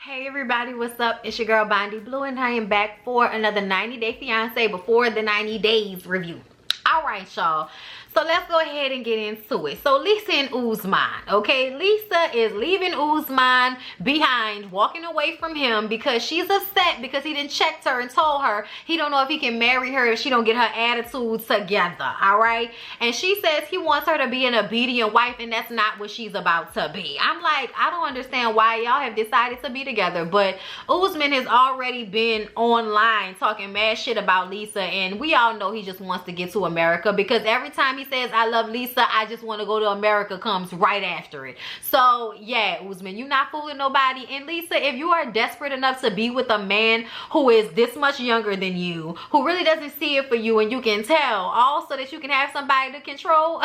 Hey everybody, what's up? It's your girl Bondy Blue and I am back for another 90 Day Fiance before the 90 days review. Alright y'all, so let's go ahead and get into it. So Lisa and Usman, okay? Lisa is leaving Usman behind, walking away from him because she's upset because he didn't check her and told her he don't know if he can marry her if she don't get her attitude together, alright? And she says he wants her to be an obedient wife and that's not what she's about to be. I'm like, I don't understand why y'all have decided to be together, but Usman has already been online talking mad shit about Lisa and we all know he just wants to get to America because every time he says I love Lisa, I just want to go to America comes right after it. So yeah, Usman, you're not fooling nobody. And Lisa, if you are desperate enough to be with a man who is this much younger than you, who really doesn't see it for you and you can tell, all so that you can have somebody to control,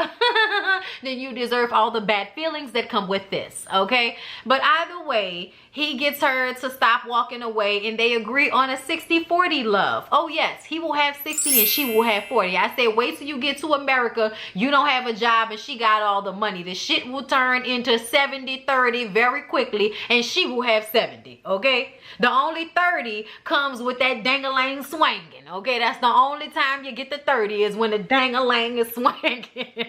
then you deserve all the bad feelings that come with this, okay? But either way, he gets her to stop walking away and they agree on a 60-40 love. Oh yes, he will have 60 and she will have 40. I said wait till you get to America, you don't have a job and she got all the money. The shit will turn into 70-30 very quickly and she will have 70, okay? The only 30 comes with that dang-a-lang swinging, okay? That's the only time you get the 30 is when the dang-a-lang is swinging.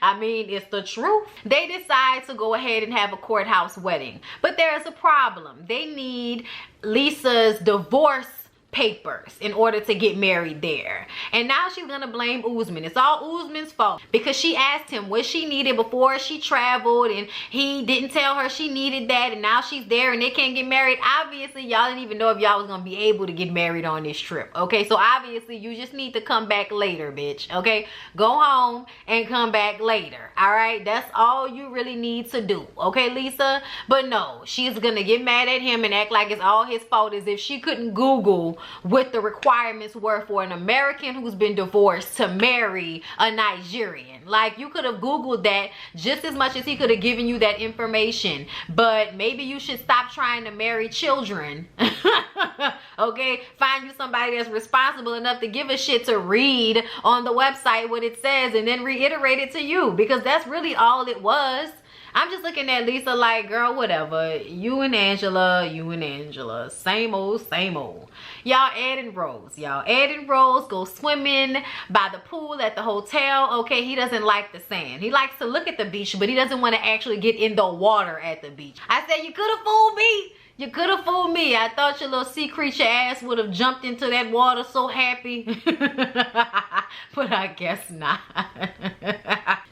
I mean, it's the truth. They decide to go ahead and have a courthouse wedding. But there's a problem. They need Lisa's divorce papers in order to get married there. And now she's gonna blame Usman. It's all Usman's fault because she asked him what she needed before she traveled and he didn't tell her she needed that and now she's there and they can't get married. Obviously y'all didn't even know if y'all was gonna be able to get married on this trip, okay? So obviously you just need to come back later, bitch, okay? Go home and come back later, all right? That's all you really need to do, okay, Lisa? But no, she's gonna get mad at him and act like it's all his fault as if she couldn't Google what the requirements were for an American who's been divorced to marry a Nigerian. Like, you could have Googled that just as much as he could have given you that information. But maybe you should stop trying to marry children. Okay? Find you somebody that's responsible enough to give a shit to read on the website what it says and then reiterate it to you, because that's really all it was. I'm just looking at Lisa like, girl, whatever. You and Angela, same old, same old. Y'all Ed and Rose, y'all. Ed and Rose go swimming by the pool at the hotel. Okay, he doesn't like the sand. He likes to look at the beach, but he doesn't want to actually get in the water at the beach. I said, you could have fooled me. You could have fooled me. I thought your little sea creature ass would have jumped into that water so happy. But I guess not.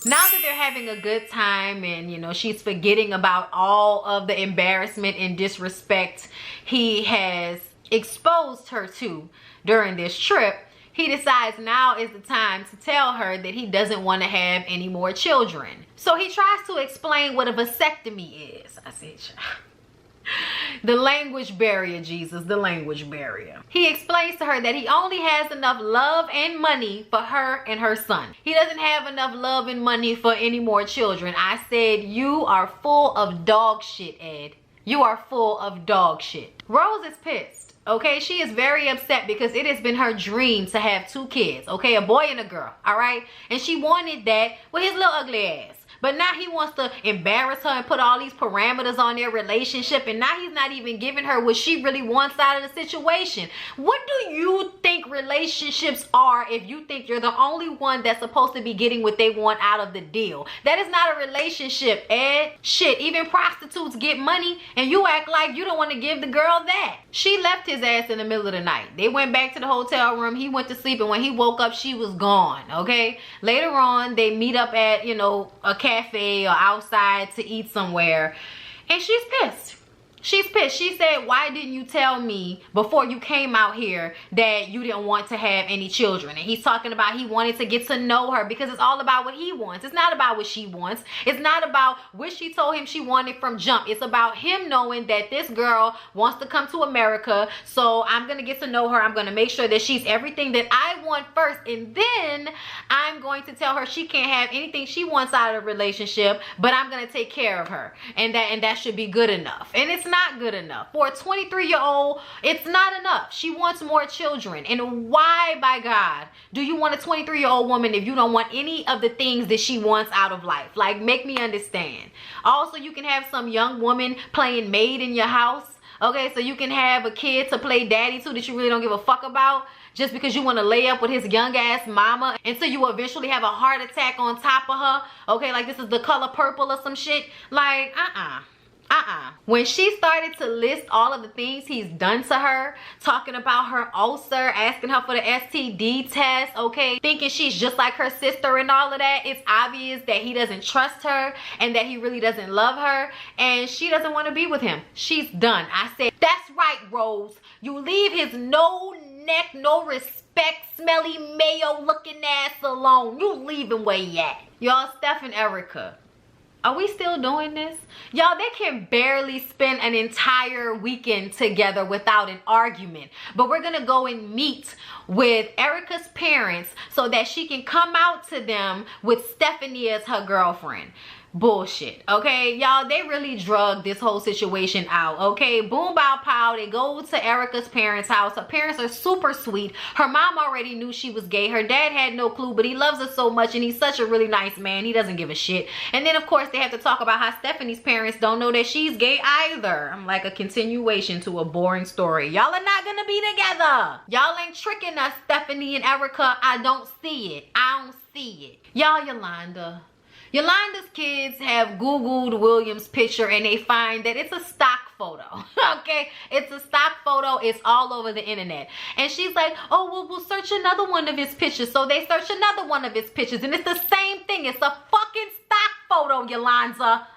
Now that they're having a good time and, you know, she's forgetting about all of the embarrassment and disrespect he has exposed her to during this trip, he decides now is the time to tell her that he doesn't want to have any more children. So he tries to explain what a vasectomy is. I said, the language barrier, Jesus, the language barrier. He explains to her that he only has enough love and money for her and her son. He doesn't have enough love and money for any more children. I said, you are full of dog shit, Ed. You are full of dog shit. Rose is pissed, okay? She is very upset because it has been her dream to have 2 kids, okay? A boy and a girl, all right? And she wanted that with his little ugly ass. But now he wants to embarrass her and put all these parameters on their relationship. And now he's not even giving her what she really wants out of the situation. What do you think relationships are if you think you're the only one that's supposed to be getting what they want out of the deal? That is not a relationship, Ed. Shit, even prostitutes get money and you act like you don't want to give the girl that. She left his ass in the middle of the night. They went back to the hotel room. He went to sleep and when he woke up, she was gone, okay? Later on, they meet up at, you know, a cafe or outside to eat somewhere and she's pissed. She's pissed. She said, why didn't you tell me before you came out here that you didn't want to have any children? And he's talking about he wanted to get to know her because it's all about what he wants. It's not about what she wants. It's not about what she told him she wanted from jump. It's about him knowing that this girl wants to come to America. So I'm going to get to know her. I'm going to make sure that she's everything that I want first. And then I'm going to tell her she can't have anything she wants out of a relationship, but I'm going to take care of her. And that should be good enough. And it's not not good enough. For a 23-year-old, it's not enough. She wants more children. And why, by God, do you want a 23-year-old woman if you don't want any of the things that she wants out of life? Like, make me understand. Also, you can have some young woman playing maid in your house. Okay, so you can have a kid to play daddy too that you really don't give a fuck about, just because you want to lay up with his young ass mama until you eventually have a heart attack on top of her. Okay, like this is The Color Purple or some shit. Like, When she started to list all of the things he's done to her, talking about her ulcer, asking her for the STD test, okay, thinking she's just like her sister and all of that, it's obvious that he doesn't trust her and that he really doesn't love her, and she doesn't want to be with him. She's done. I said, that's right, Rose. You leave his no neck, no respect, smelly mayo looking ass alone. You leave him where he at. Y'all, Steph and Erica, are we still doing this? Y'all, they can barely spend an entire weekend together without an argument. But we're gonna go and meet with Erica's parents so that she can come out to them with Stephanie as her girlfriend. Bullshit, okay? Y'all, they really drugged this whole situation out, okay? Boom, bow, pow. They go to Erica's parents' house. Her parents are super sweet. Her mom already knew she was gay. Her dad had no clue, but he loves her so much, and he's such a really nice man. He doesn't give a shit. And then, of course, they have to talk about how Stephanie's parents don't know that she's gay either. I'm like a continuation to a boring story. Y'all are not gonna be together. Y'all ain't tricking us, Stephanie and Erica. I don't see it. I don't see it. Y'all, Yolanda's kids have Googled William's picture and they find that it's a stock photo. Okay, it's a stock photo. It's all over the internet. And she's like, oh, well, we'll search another one of his pictures. So they search another one of his pictures, and it's the same thing. It's a fucking stock photo, Yolanda.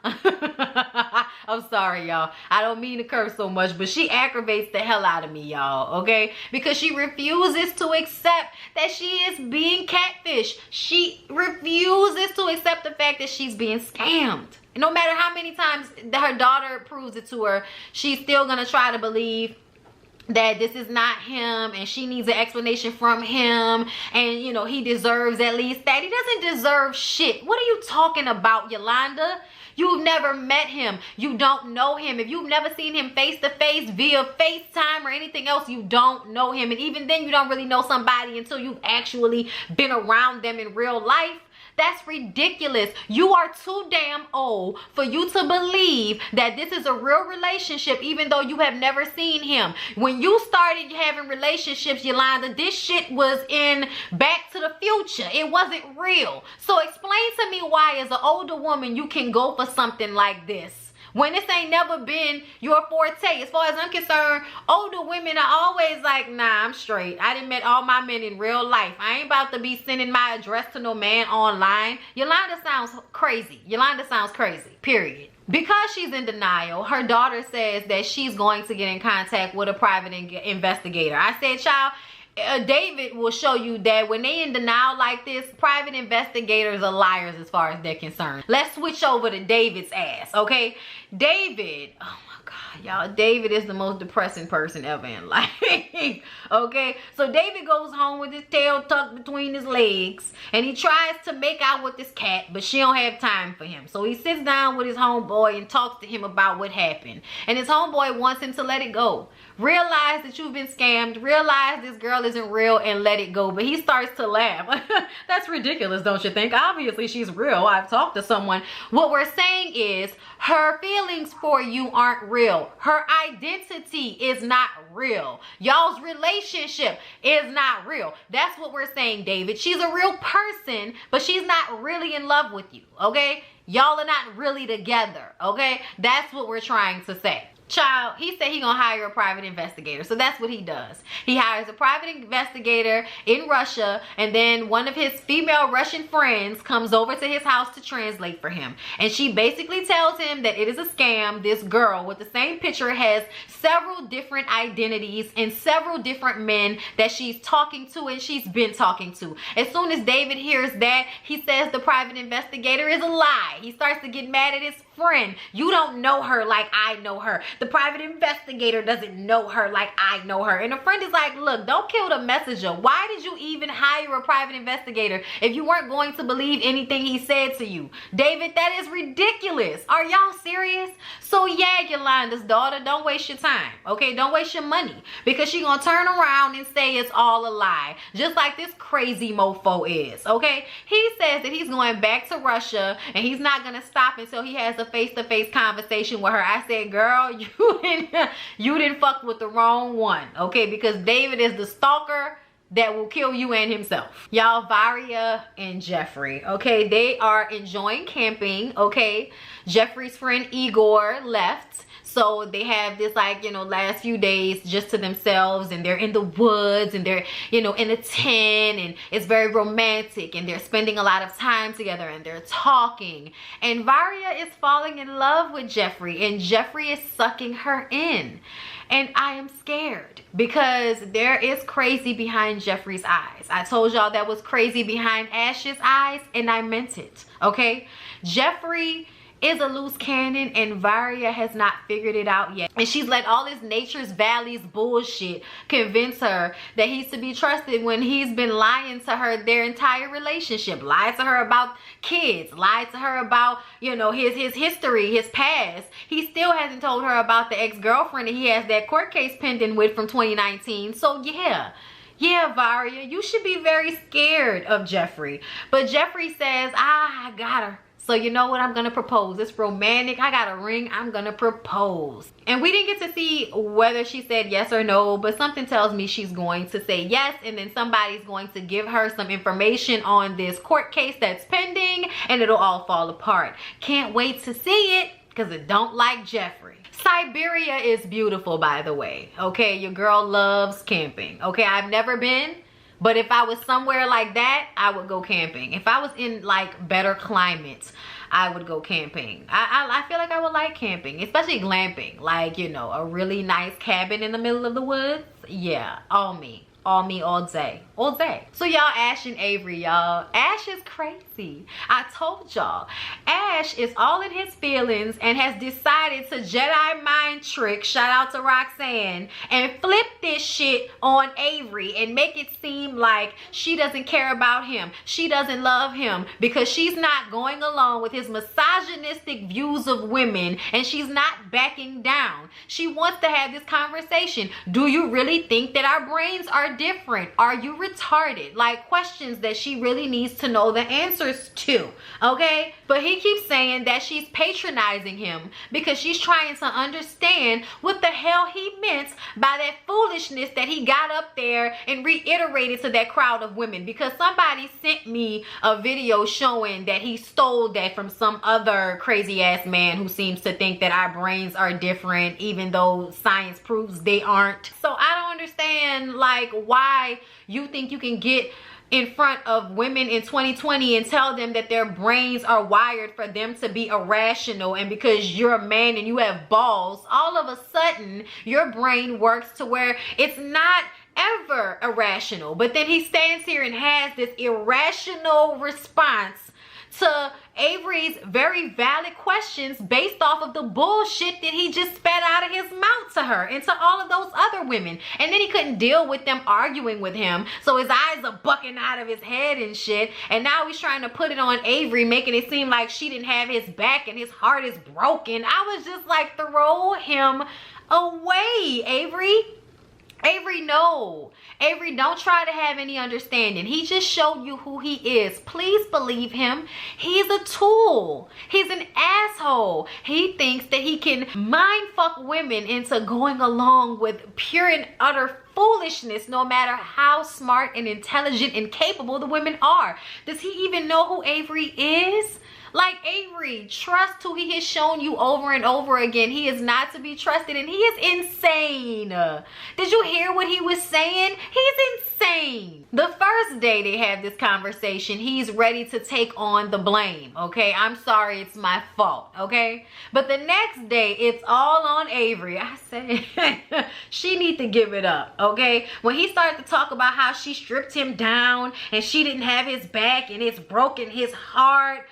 I'm sorry, y'all. I don't mean to curse so much, but she aggravates the hell out of me, y'all, okay? Because she refuses to accept that she is being catfished. She refuses to accept the fact that she's being scammed. And no matter how many times her daughter proves it to her, she's still gonna try to believe that this is not him, and she needs an explanation from him, and you know, he deserves at least that. He doesn't deserve shit. What are you talking about, Yolanda? You've never met him. You don't know him. If you've never seen him face to face via FaceTime or anything else, you don't know him. And even then, you don't really know somebody until you've actually been around them in real life. That's ridiculous. You are too damn old for you to believe that this is a real relationship, even though you have never seen him. When you started having relationships, Yolanda, this shit was in Back to the Future. It wasn't real. So explain to me why, as an older woman, you can go for something like this, when this ain't never been your forte. As far as I'm concerned, older women are always like, nah, I'm straight. I done met all my men in real life. I ain't about to be sending my address to no man online. Yolanda sounds crazy. Yolanda sounds crazy, period. Because she's in denial, her daughter says that she's going to get in contact with a private investigator. I said, child, David will show you that when they in denial like this, private investigators are liars as far as they're concerned. Let's switch over to David's ass, okay? David, oh my God, y'all, David is the most depressing person ever in life. Okay, so David goes home with his tail tucked between his legs, and he tries to make out with this cat, but she don't have time for him. So he sits down with his homeboy and talks to him about what happened, and his homeboy wants him to let it go. Realize that you've been scammed. Realize this girl isn't real and let it go. But he starts to laugh. That's ridiculous, don't you think? Obviously, she's real. I've talked to someone. What we're saying is her feelings for you aren't real. Her identity is not real. Y'all's relationship is not real. That's what we're saying, David. She's a real person, but she's not really in love with you, okay? Y'all are not really together, okay? That's what we're trying to say. Child, he said he gonna hire a private investigator. So that's what he does. He hires a private investigator in Russia, and then one of his female Russian friends comes over to his house to translate for him. And she basically tells him that it is a scam. This girl with the same picture has several different identities and several different men that she's talking to and she's been talking to. As soon as David hears that, he says the private investigator is a lie. He starts to get mad at his friend. You don't know her like I know her. The private investigator doesn't know her like I know her. And a friend is like, look, don't kill the messenger. Why did you even hire a private investigator if you weren't going to believe anything he said to you? David, that is ridiculous. Are y'all serious? So yeah, Yolanda's daughter, don't waste your time, okay? Don't waste your money, because she gonna turn around and say it's all a lie, just like this crazy mofo is, okay? He says that he's going back to Russia and he's not gonna stop until he has a face-to-face conversation with her. I said, girl, you didn't fuck with the wrong one, okay? Because David is the stalker that will kill you and himself. Y'all, Varriya and Jeffrey, okay? They are enjoying camping, okay? Jeffrey's friend Igor left. So they have this, like, you know, last few days just to themselves, and they're in the woods, and they're, you know, in a tent, and it's very romantic, and they're spending a lot of time together, and they're talking. And Varriya is falling in love with Jeffrey, and Jeffrey is sucking her in. And I am scared because there is crazy behind Jeffrey's eyes. I told y'all that was crazy behind Ash's eyes, and I meant it, okay? Jeffrey is a loose cannon, and Varriya has not figured it out yet. And she's let all this Nature's Valleys bullshit convince her that he's to be trusted when he's been lying to her their entire relationship. Lied to her about kids, lied to her about, you know, his history, his past. He still hasn't told her about the ex-girlfriend that he has that court case pending with from 2019. So yeah, Varriya, you should be very scared of Jeffrey. But Jeffrey says, I got her. So you know what? I'm gonna propose. It's romantic. I got a ring. I'm gonna propose. And we didn't get to see whether she said yes or no, but something tells me she's going to say yes, and then somebody's going to give her some information on this court case that's pending, and it'll all fall apart. Can't wait to see it, because it don't like Jeffrey. Siberia is beautiful, by the way. Okay, your girl loves camping. Okay, I've never been, but if I was somewhere like that, I would go camping. If I was in like better climates, I would go camping. I feel like I would like camping, especially glamping. Like, you know, a really nice cabin in the middle of the woods. Yeah, all me. All me all day. All day. So y'all, Ash and Avery, y'all. Ash is crazy. I told y'all. Ash is all in his feelings and has decided to Jedi mind trick, shout out to Roxanne, and flip this shit on Avery and make it seem like she doesn't care about him. She doesn't love him because she's not going along with his misogynistic views of women, and she's not backing down. She wants to have this conversation. Do you really think that our brains are different? Are you retarded? Like, questions that she really needs to know the answers to, okay? But he keeps saying that she's patronizing him because she's trying to understand what the hell he meant by that foolishness that he got up there and reiterated to that crowd of women, because somebody sent me a video showing that he stole that from some other crazy ass man who seems to think that our brains are different even though science proves they aren't. So I don't understand, like, why you think you can get in front of women in 2020 and tell them that their brains are wired for them to be irrational, and because you're a man and you have balls, all of a sudden your brain works to where it's not ever irrational. But then he stands here and has this irrational response to Avery's very valid questions based off of the bullshit that he just spat out of his mouth to her and to all of those other women. And then he couldn't deal with them arguing with him, so his eyes are bucking out of his head and shit. And now he's trying to put it on Avery, making it seem like she didn't have his back and his heart is broken. I was just like, throw him away, Avery. Avery, no. Avery, don't try to have any understanding. He just showed you who he is. Please believe him. He's a tool. He's an asshole. He thinks that he can mind fuck women into going along with pure and utter foolishness, no matter how smart and intelligent and capable the women are. Does he even know who Avery is? Like, Avery, trust who he has shown you over and over again. He is not to be trusted, and he is insane. Did you hear what he was saying? He's insane. The first day they had this conversation, he's ready to take on the blame, okay? I'm sorry, it's my fault, okay? But the next day, it's all on Avery. I said, she need to give it up, okay? When he started to talk about how she stripped him down and she didn't have his back and it's broken his heart,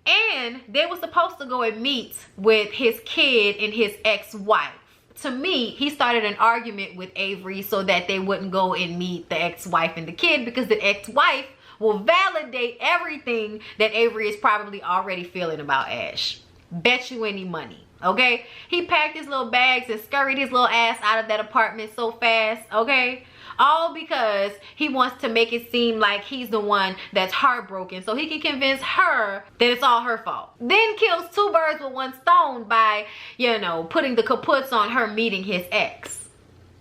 And they were supposed to go and meet with his kid and his ex-wife. To me, he started an argument with Avery so that they wouldn't go and meet the ex-wife and the kid, because the ex-wife will validate everything that Avery is probably already feeling about Ash. Bet you any money, okay? He packed his little bags and scurried his little ass out of that apartment so fast, okay? All because he wants to make it seem like he's the one that's heartbroken, so he can convince her that it's all her fault. Then kills two birds with one stone by, you know, putting the kaputs on her meeting his ex.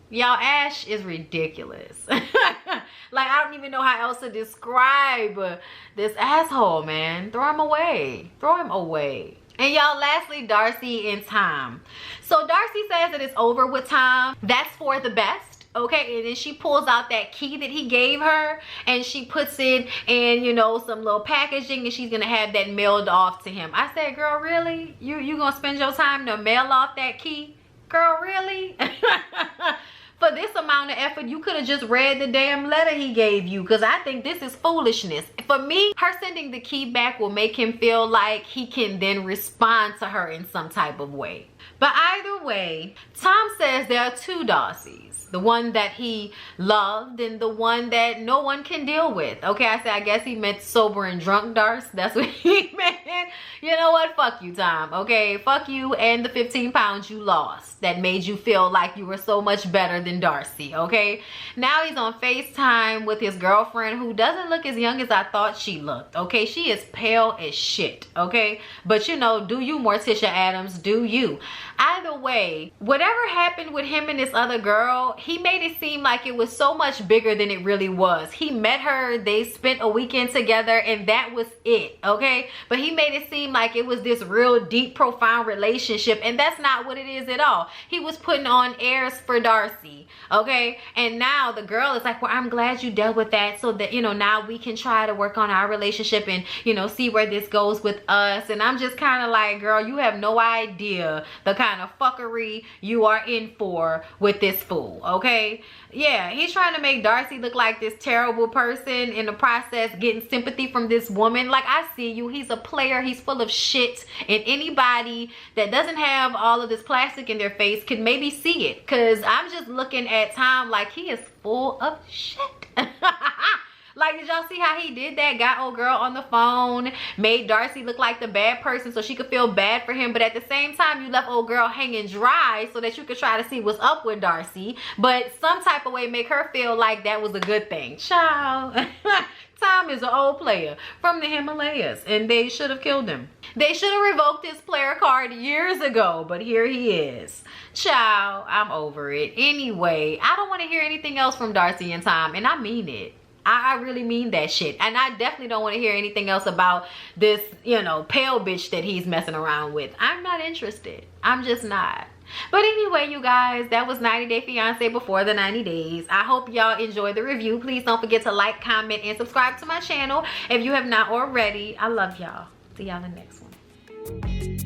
Y'all, Ash is ridiculous. Like, I don't even know how else to describe this asshole, man. Throw him away. Throw him away. And y'all, lastly, Darcy and Tom. So Darcy says that it's over with Tom. That's for the best. Okay, and then she pulls out that key that he gave her and she puts it in, you know, some little packaging, and she's gonna have that mailed off to him. I said, girl, really? You gonna spend your time to mail off that key? Girl, really? For this amount of effort, you could have just read the damn letter he gave you, because I think this is foolishness. For me, her sending the key back will make him feel like he can then respond to her in some type of way. But either way, Tom says there are two Darcys. The one that he loved and the one that no one can deal with. Okay, I said, I guess he meant sober and drunk Darcy. That's what he meant. You know what? Fuck you, Tom. Okay, fuck you and the 15 pounds you lost that made you feel like you were so much better than Darcy, okay? Now he's on FaceTime with his girlfriend, who doesn't look as young as I thought she looked, okay? She is pale as shit, okay? But you know, do you, Morticia Addams, do you. Either way, whatever happened with him and this other girl, he made it seem like it was so much bigger than it really was. He met her, they spent a weekend together, and that was it, okay? But he made it seem like it was this real deep, profound relationship, and that's not what it is at all. He was putting on airs for Darcy, okay? And now the girl is like, well, I'm glad you dealt with that so that, you know, now we can try to work on our relationship and, you know, see where this goes with us. And I'm just kind of like, girl, you have no idea the kind of fuckery you are in for with this fool, okay? Yeah, he's trying to make Darcy look like this terrible person, in the process getting sympathy from this woman. Like, I see you. He's a player. He's full of shit. And anybody that doesn't have all of this plastic in their face could maybe see it. Because I'm just looking at Tom like he is full of shit. Like, did y'all see how he did that? Got old girl on the phone, made Darcy look like the bad person so she could feel bad for him. But at the same time, you left old girl hanging dry so that you could try to see what's up with Darcy. But some type of way make her feel like that was a good thing. Child. Tom is an old player from the Himalayas, and they should have killed him. They should have revoked his player card years ago, but here he is. Child, I'm over it. Anyway, I don't want to hear anything else from Darcy and Tom, and I mean it. I really mean that shit. And I definitely don't want to hear anything else about this, you know, pale bitch that he's messing around with. I'm not interested. I'm just not. But anyway, you guys, that was 90 Day Fiance before the 90 days. I hope y'all enjoyed the review. Please don't forget to like, comment, and subscribe to my channel if you have not already. I love y'all. See y'all in the next one.